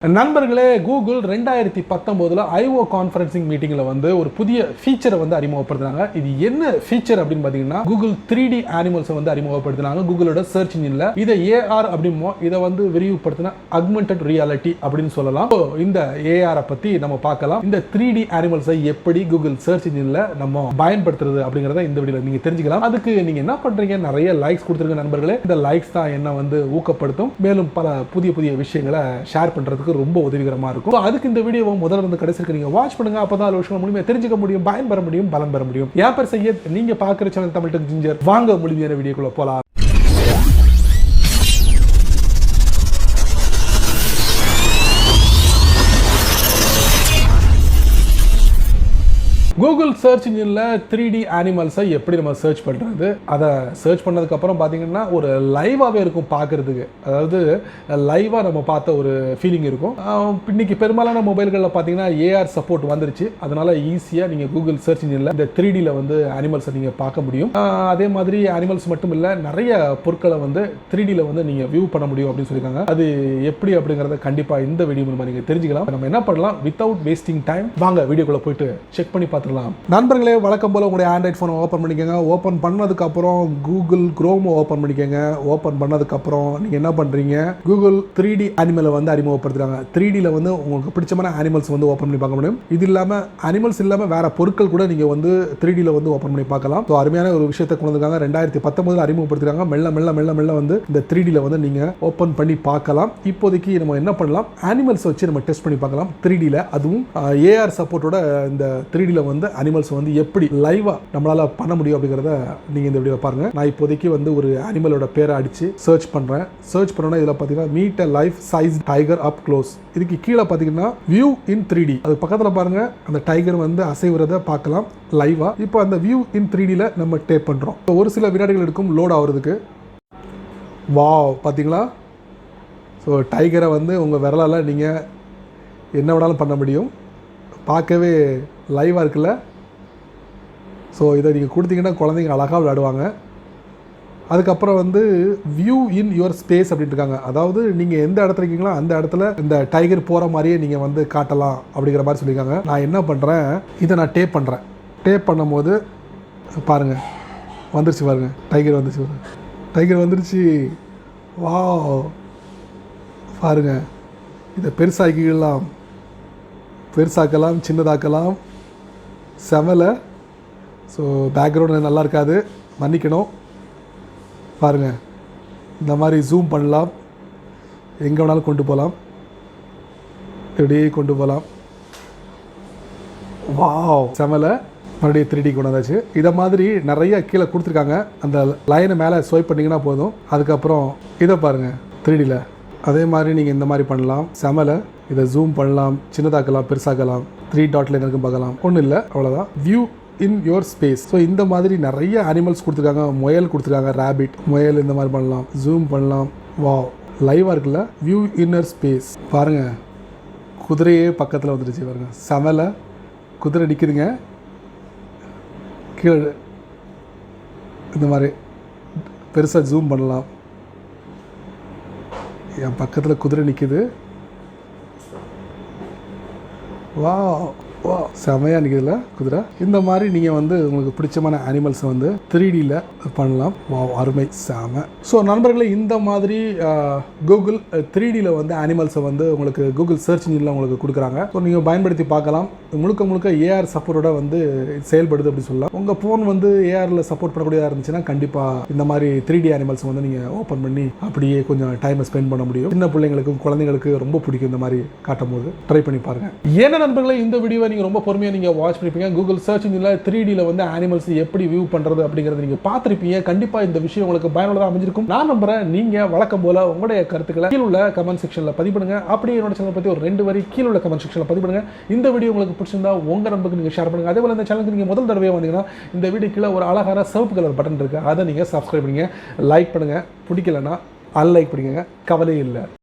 நண்பர்களே, Google 2019 IO conferencing மீட்டிங்ல ஒரு புதிய ஃபீச்சரை அறிமுகப்படுத்தினாங்க. இது என்ன ஃபீச்சர் அப்படின்னு பாத்தீங்கன்னா, கூகுள் 3D அனிமல்ஸ் அறிமுகப்படுத்தினாங்க கூகுளோட சர்ச் இன்ஜின்ல. இதை AR அப்படிமோ இதை விரிவுபடுத்தின ஆக்மெண்டட் ரியாலிட்டி அப்படின்னு சொல்லலாம். இந்த AR பத்தி நம்ம பார்க்கலாம். இந்த 3D அனிமல்ஸை எப்படி கூகுள் சர்ச் இன்ஜின்ல நம்ம பயன்படுத்துறது அப்படிங்கறத இந்த வீடியோல நீங்க தெரிஞ்சுக்கலாம். அதுக்கு நீங்க என்ன பண்றீங்க, நிறைய லைக்ஸ் கொடுத்துருங்க நண்பர்களே. இந்த லைக்ஸ் தான் என்ன ஊக்கப்படுத்தும், மேலும் பல புதிய புதிய விஷயங்களை ஷேர் பண்றதுக்கு ரொம்ப உதவிகரமா இருக்கும். அதுக்கு இந்த வீடியோவை முதல்ல இருந்து கடைசிக்கு நீங்க வாட்ச் பண்ணுங்க. அப்பதான் விஷயம் முழுமையா தெரிஞ்சுக்க முடியும், பயன் பெற முடியும், பலன் பெற முடியும். என் பேர் சையத், நீங்க பாக்குற சேனல் தமிழ் டெக் ஜிஞ்சர். வாங்க முழுமையான வீடியோக்குள்ள போலாம். கூகுள் சர்ச் இன்ஜின்ல 3D அனிமல்ஸை எப்படி நம்ம சர்ச் பண்ணுறது, அதை சர்ச் பண்ணதுக்கப்புறம் பார்த்தீங்கன்னா ஒரு லைவாகவே இருக்கும் பார்க்குறதுக்கு. அதாவது லைவாக நம்ம பார்த்த ஒரு ஃபீலிங் இருக்கும். இன்னைக்கு பெரும்பாலான மொபைல்களில் பார்த்தீங்கன்னா AR சப்போர்ட் வந்துருச்சு. அதனால் ஈஸியாக நீங்கள் கூகுள் சர்ச் இன்ஜினில் இந்த 3Dயில் அனிமல்ஸை நீங்கள் பார்க்க முடியும். அதே மாதிரி அனிமல்ஸ் மட்டும் இல்லை, நிறைய பொருட்களை 3Dயில் நீங்கள் வியூ பண்ண முடியும் அப்படின்னு சொல்லியிருக்காங்க. அது எப்படி அப்படிங்கிறத கண்டிப்பாக இந்த வீடியோ மூலமாக நீங்கள் தெரிஞ்சுக்கலாம். நம்ம என்ன பண்ணலாம், வித்தவுட் வேஸ்டிங் டைம் வாங்க வீடியோக்குள்ளே போயிட்டு செக் பண்ணி பார்த்து நண்பர்களே. வழக்கம் போல உங்களுடைய ஆண்ட்ராய்ட் போனை ஓபன் பண்ணிக்கோங்க. ஓபன் பண்ணதுக்கு அப்புறம் கூகுள் குரோம் ஓபன் பண்ணிக்கோங்க. ஓபன் பண்ணதுக்கு அப்புறம் நீங்க என்ன பண்றீங்க, கூகுள் 3D அனிமலை அறிமுகப்படுத்துறாங்க. 3Dல உங்களுக்கு பிடிச்சமான அனிமல்ஸ் ஓபன் பண்ணி பார்க்க முடியும். இது இல்லாம அனிமல்ஸ் இல்லாம வேற பொருட்கள் கூட நீங்க 3Dல ஓபன் பண்ணி பார்க்கலாம். அருமையான ஒரு விஷயத்தை கொண்டு வந்திருக்காங்க. 2019 அறிமுகப்படுத்துறாங்க. மெல்ல மெல்ல மெல்ல மெல்ல இந்த 3Dல நீங்க ஓபன் பண்ணி பார்க்கலாம். இப்போதைக்கு நம்ம என்ன பண்ணலாம், அனிமல்ஸ் வச்சு நம்ம டெஸ்ட் பண்ணி பார்க்கலாம் 3Dல. அதுவும் AR சப்போர்ட்டோட இந்த 3Dல அனிமல்ஸ் எப்படி லைவா நம்மளால பண்ண முடியும் அப்படிங்கறத நீங்க இந்த வீடியோல பாருங்க. நான் இப்போதைக்கு ஒரு அனிமலோட பேரை அடிச்சு சர்ச் பண்றேன். சர்ச் பண்ணோம்னா இதுல பாத்தீங்கன்னா meet a life size tiger up close. இதுக்கு கீழே பாத்தீங்கன்னா வியூ இன் 3D. அது பக்கத்துல பாருங்க, அந்த டைகர் அசைவுறத பார்க்கலாம் லைவா. இப்போ அந்த வியூ இன் 3Dல நம்ம டேப் பண்றோம். ஒரு சில வினாடிகள் எடுக்கும் லோட் ஆகுறதுக்கு. வாவ், பாத்தீங்களா? ஸோ டைகரை உங்க விரலால நீங்க என்ன வேணாலும் பண்ண முடியும். பார்க்கவே லைவாக இருக்குல்ல. ஸோ இதை நீங்கள் கொடுத்தீங்கன்னா குழந்தைங்க அழகாக விளையாடுவாங்க. அதுக்கப்புறம் வியூ இன் யுவர் ஸ்பேஸ் அப்படின்ட்டு இருக்காங்க. அதாவது நீங்கள் எந்த இடத்துல இருக்கீங்களோ அந்த இடத்துல இந்த டைகர் போகிற மாதிரியே நீங்கள் காட்டலாம் அப்படிங்கிற மாதிரி சொல்லியிருக்காங்க. நான் என்ன பண்ணுறேன், இதை நான் டேப் பண்ணுறேன். டேப் பண்ணும்போது பாருங்கள், வந்துருச்சு பாருங்கள், டைகர் வந்துருச்சு பாருங்கள், டைகர் வந்துருச்சு. வா பாருங்கள், இதை பெருசாக்கலாம், சின்னதாக்கலாம். செமலை. ஸோ பேக்ரவுண்ட் நல்லா இருக்காது, மன்னிக்கணும். பாருங்கள், இந்த மாதிரி ஜூம் பண்ணலாம், எங்கே வேணாலும் கொண்டு போகலாம், இப்படியே கொண்டு போகலாம். வாவ், செமலை. மறுபடியும் 3D கொண்டு வந்தாச்சு. இதை மாதிரி நிறைய கீழே கொடுத்துருக்காங்க. அந்த லைனை மேலே ஸ்வைப் பண்ணிங்கன்னா போதும். அதுக்கப்புறம் இதை பாருங்கள் 3Dயில். அதே மாதிரி நீங்கள் இந்த மாதிரி பண்ணலாம். செமலை. இதை ஜூம் பண்ணலாம், சின்னதாக்கலாம், பெருசாக்கலாம், 3 டாட்ல எனக்கு பார்க்கலாம். ஒன்றும் இல்லை, அவ்வளோதான். View in your space. So இந்த மாதிரி நிறைய அனிமல்ஸ் கொடுத்துருக்காங்க. முயல் கொடுத்துருக்காங்க, ரேபிட், முயல். இந்த மாதிரி பண்ணலாம், ஜூம் பண்ணலாம். வா, லைவாக இருக்குல்ல. View inner space. பாருங்கள், குதிரையே பக்கத்தில் வந்துருச்சு பாருங்கள். செமலை. குதிரை நிற்குதுங்க கீழே. இந்த மாதிரி பெருசாக ஜூம் பண்ணலாம். என் பக்கத்தில் குதிரை நிற்குது. வா வா, செமையாக நிற்கிறதுல குதிரை. இந்த மாதிரி நீங்கள் உங்களுக்கு பிடிச்சமான அனிமல்ஸை 3Dயில் பண்ணலாம். வா, அருமை, செம. ஸோ நண்பர்களே, இந்த மாதிரி கூகுள் 3Dயில் அனிமல்ஸை உங்களுக்கு கூகுள் சர்ச் இன்ஜினில் உங்களுக்கு கொடுக்குறாங்க. ஸோ நீங்கள் பயன்படுத்தி பார்க்கலாம். முழுக்க முழுக்க AR சப்போர்ட்டோட செயல்படுது அப்படி சொல்லலாம். உங்கள் ஃபோன் ARல சப்போர்ட் பண்ணக்கூடியதாக இருந்துச்சுன்னா கண்டிப்பாக இந்த மாதிரி 3D அனிமல்ஸ் நீங்கள் ஓப்பன் பண்ணி அப்படியே கொஞ்சம் டைமை ஸ்பெண்ட் பண்ண முடியும். சின்ன பிள்ளைங்களுக்கும் குழந்தைங்களுக்கு ரொம்ப பிடிக்கும் இந்த மாதிரி காட்டும் போது. ட்ரை பண்ணி பாருங்கள். ஏன்னா நண்பர்களே, இந்த வீடியோவை நீங்கள் ரொம்ப பொறுமையாக நீங்கள் வாட்ச் பண்ணிருப்பீங்க. கூகுள் சர்ச் இன்ஜினில் 3Dயில் அனிமல்ஸ் எப்படி வியூ பண்ணுறது அப்படிங்கிறத நீங்கள் பார்த்துருப்பீங்க. கண்டிப்பாக இந்த விஷயம் உங்களுக்கு பயனுள்ளதாக அமைஞ்சிருக்கும் நான் நம்புறேன். நீங்கள் வழக்கம் போல உங்களுடைய கருத்துக்களை கீழே உள்ள கமெண்ட் செக்ஷனில் பதிவு பண்ணுங்க. அப்படியே என்னோட சேனல் பற்றி ஒரு 2 வரி கீழே உள்ள கமெண்ட் செக்ஷனில் பதிவு பண்ணுங்க. இந்த வீடியோ உங்களுக்கு பிடிச்சிருந்தா உங்கள் நம்பருக்கு நீங்கள் ஷேர் பண்ணுங்க. அதே போல் இந்த சேனலுக்கு நீங்கள் முதல் தடவை வந்தீங்கன்னா இந்த வீடியோ கீழே ஒரு அழகான சிவப்பு கலர் பட்டன் இருக்குது, அதை நீங்கள் சப்ஸ்கிரைப் பண்ணுங்க. லைக் பண்ணுங்கள், பிடிக்கலன்னா அன்லைக் பண்ணுங்க, கவலையே இல்லை.